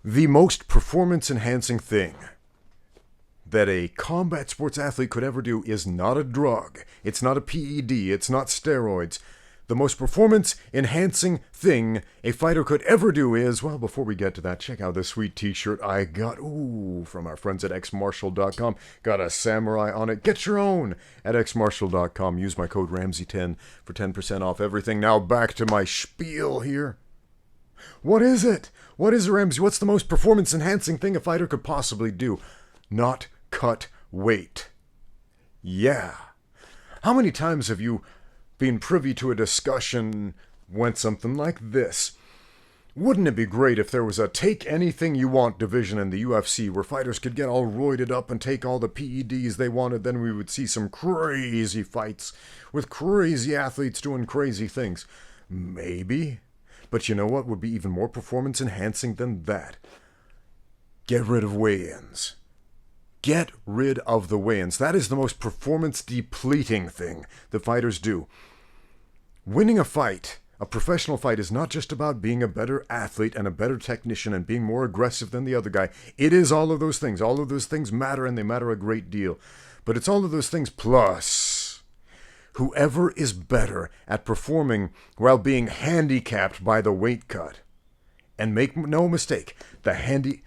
The most performance-enhancing thing that a combat sports athlete could ever do is not a drug. It's not a PED. It's not steroids. The most performance-enhancing thing a fighter could ever do is, well, before we get to that, check out this sweet t-shirt I got, from our friends at xmartial.com. Got a samurai on it. Get your own at xmartial.com. Use my code Ramsey10 for 10% off everything. Now back to my spiel here. What is it? What is it, Ramsey? What's the most performance-enhancing thing a fighter could possibly do? Not cut weight. Yeah. How many times have you been privy to a discussion went something like this? Wouldn't it be great if there was a take anything you want division in the UFC where fighters could get all roided up and take all the PEDs they wanted? Then we would see some crazy fights with crazy athletes doing crazy things. Maybe. But you know what would be even more performance enhancing than that? Get rid of weigh-ins. Get rid of the weigh-ins. That is the most performance depleting thing that fighters do. Winning a fight, a professional fight, is not just about being a better athlete and a better technician and being more aggressive than the other guy. It is all of those things. All of those things matter, and they matter a great deal. But it's all of those things plus whoever is better at performing while being handicapped by the weight cut. And make no mistake, the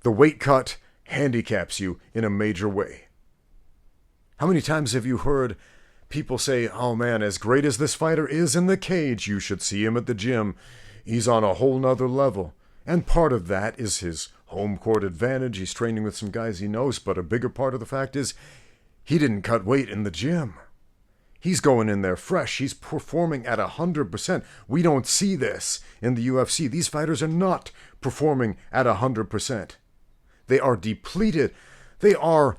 weight cut handicaps you in a major way. How many times have you heard people say, oh man, as great as this fighter is in the cage, you should see him at the gym. He's on a whole nother level. And part of that is his home court advantage. He's training with some guys he knows, but a bigger part of the fact is he didn't cut weight in the gym. He's going in there fresh. He's performing at 100%. We don't see this in the UFC. These fighters are not performing at 100%. They are depleted. They are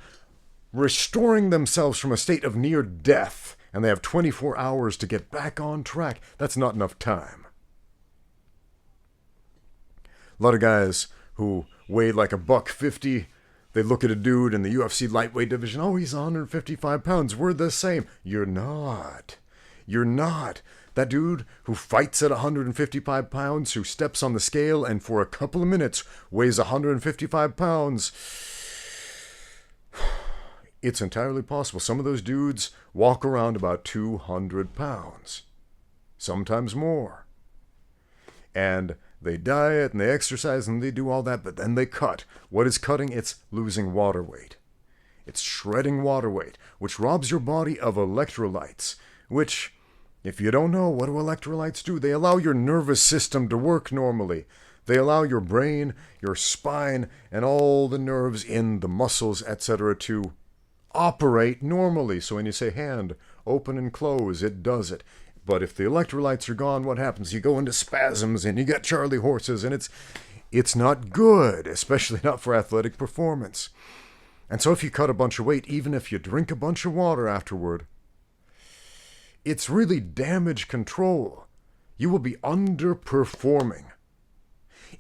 restoring themselves from a state of near death, and they have 24 hours to get back on track. That's not enough time. A lot of guys who weigh like $150, they look at a dude in the UFC lightweight division. Oh, he's 155 pounds. We're the same. You're not. You're not. That dude who fights at 155 pounds, who steps on the scale and for a couple of minutes weighs 155 pounds. It's entirely possible. Some of those dudes walk around about 200 pounds. Sometimes more. And they diet and they exercise and they do all that, but then they cut. What is cutting? It's losing water weight. It's shredding water weight, which robs your body of electrolytes, which, if you don't know, what do electrolytes do? They allow your nervous system to work normally. They allow your brain, your spine, and all the nerves in the muscles, etc. to operate normally. So when you say hand, open and close, it does it. But if the electrolytes are gone, what happens? You go into spasms and you get Charlie horses, and it's not good, especially not for athletic performance. And so if you cut a bunch of weight, even if you drink a bunch of water afterward, it's really damage control. You will be underperforming.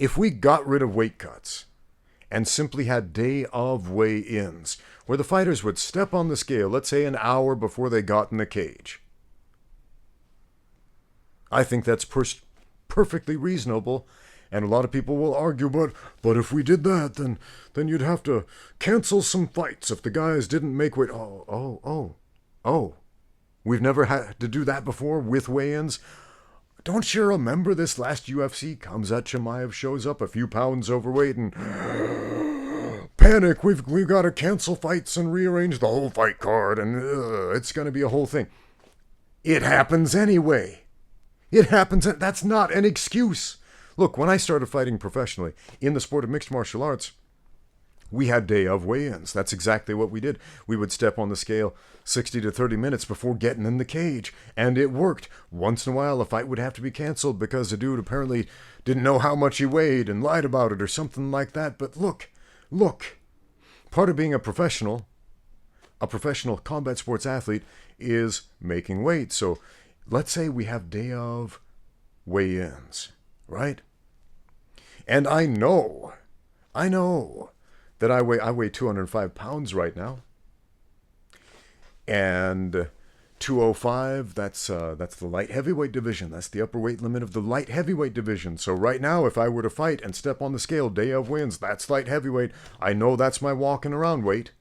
If we got rid of weight cuts and simply had day of weigh-ins, where the fighters would step on the scale, let's say an hour before they got in the cage, I think that's perfectly reasonable, and a lot of people will argue, but if we did that, then you'd have to cancel some fights if the guys didn't make weight. Oh. We've never had to do that before with weigh-ins. Don't you remember this last UFC? Khamzat Chimaev shows up a few pounds overweight and panic. We've got to cancel fights and rearrange the whole fight card, and it's going to be a whole thing. It happens anyway. It happens. That's not an excuse. Look, when I started fighting professionally in the sport of mixed martial arts, we had day of weigh-ins. That's exactly what we did. We would step on the scale 60 to 30 minutes before getting in the cage, and it worked. Once in a while, a fight would have to be canceled because the dude apparently didn't know how much he weighed and lied about it or something like that. But look, part of being a professional combat sports athlete is making weight. So let's say we have day of weigh-ins, right? And I know that I weigh 205 pounds right now. And 205, that's the light heavyweight division. That's the upper weight limit of the light heavyweight division. So right now, if I were to fight and step on the scale day of wins, that's light heavyweight. I know that's my walking around weight.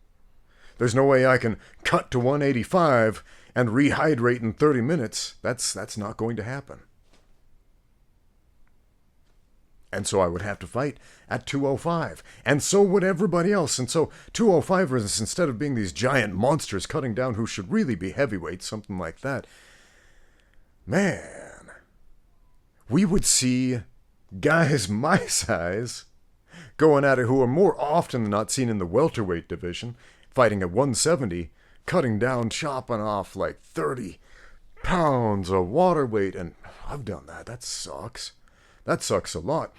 There's no way I can cut to 185 and rehydrate in 30 minutes. That's not going to happen. And so I would have to fight at 205. And so would everybody else. And so 205ers, instead of being these giant monsters cutting down who should really be heavyweights, something like that, man, we would see guys my size going at it who are more often than not seen in the welterweight division, fighting at 170, cutting down, chopping off like 30 pounds of water weight. And I've done that. That sucks. That sucks a lot.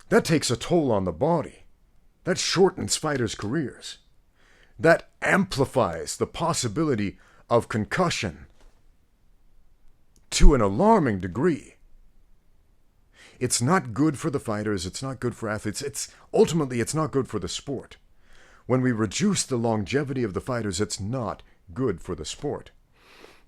That takes a toll on the body. That shortens fighters' careers. That amplifies the possibility of concussion to an alarming degree. It's not good for the fighters. It's not good for athletes. Ultimately, it's not good for the sport. When we reduce the longevity of the fighters, it's not good for the sport.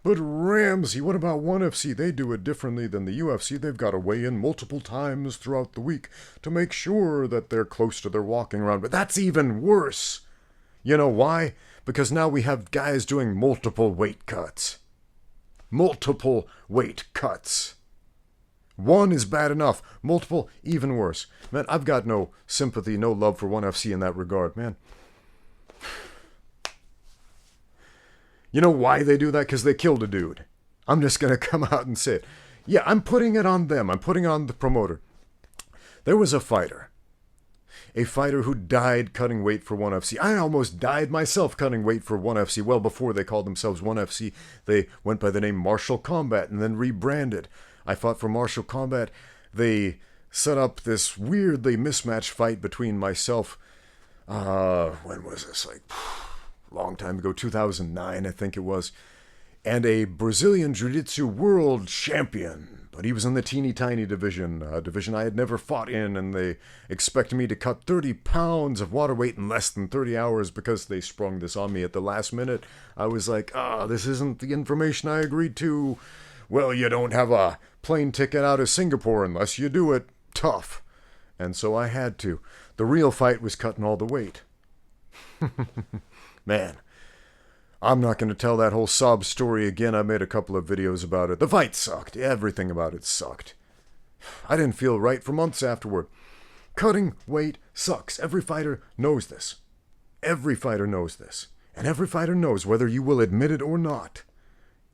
But Ramsey, what about ONE FC? They do it differently than the UFC. They've got to weigh in multiple times throughout the week to make sure that they're close to their walking around. But that's even worse. You know why? Because now we have guys doing multiple weight cuts. Multiple weight cuts. One is bad enough. Multiple, even worse. Man, I've got no sympathy, no love for ONE FC in that regard, man. You know why they do that? Because they killed a dude. I'm just going to come out and say it. Yeah, I'm putting it on them. I'm putting it on the promoter. There was a fighter who died cutting weight for ONE FC. I almost died myself cutting weight for ONE FC. Well, before they called themselves ONE FC, they went by the name Martial Combat and then rebranded. I fought for Martial Combat. They set up this weirdly mismatched fight between myself. When was this? Like, long time ago, 2009, I think it was, and a Brazilian Jiu-Jitsu world champion. But he was in the teeny tiny division, a division I had never fought in, and they expected me to cut 30 pounds of water weight in less than 30 hours because they sprung this on me at the last minute. I was like, this isn't the information I agreed to. Well, you don't have a plane ticket out of Singapore unless you do it. Tough. And so I had to. The real fight was cutting all the weight. Man, I'm not going to tell that whole sob story again. I made a couple of videos about it. The fight sucked. Everything about it sucked. I didn't feel right for months afterward. Cutting weight sucks. Every fighter knows this. Every fighter knows this. And every fighter knows, whether you will admit it or not,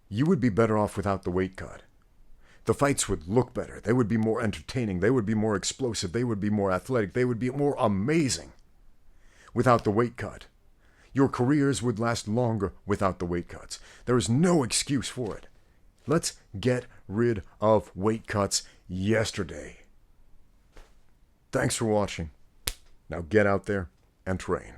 you would be better off without the weight cut. The fights would look better. They would be more entertaining. They would be more explosive. They would be more athletic. They would be more amazing without the weight cut. Your careers would last longer without the weight cuts. There is no excuse for it. Let's get rid of weight cuts yesterday. Thanks for watching. Now get out there and train.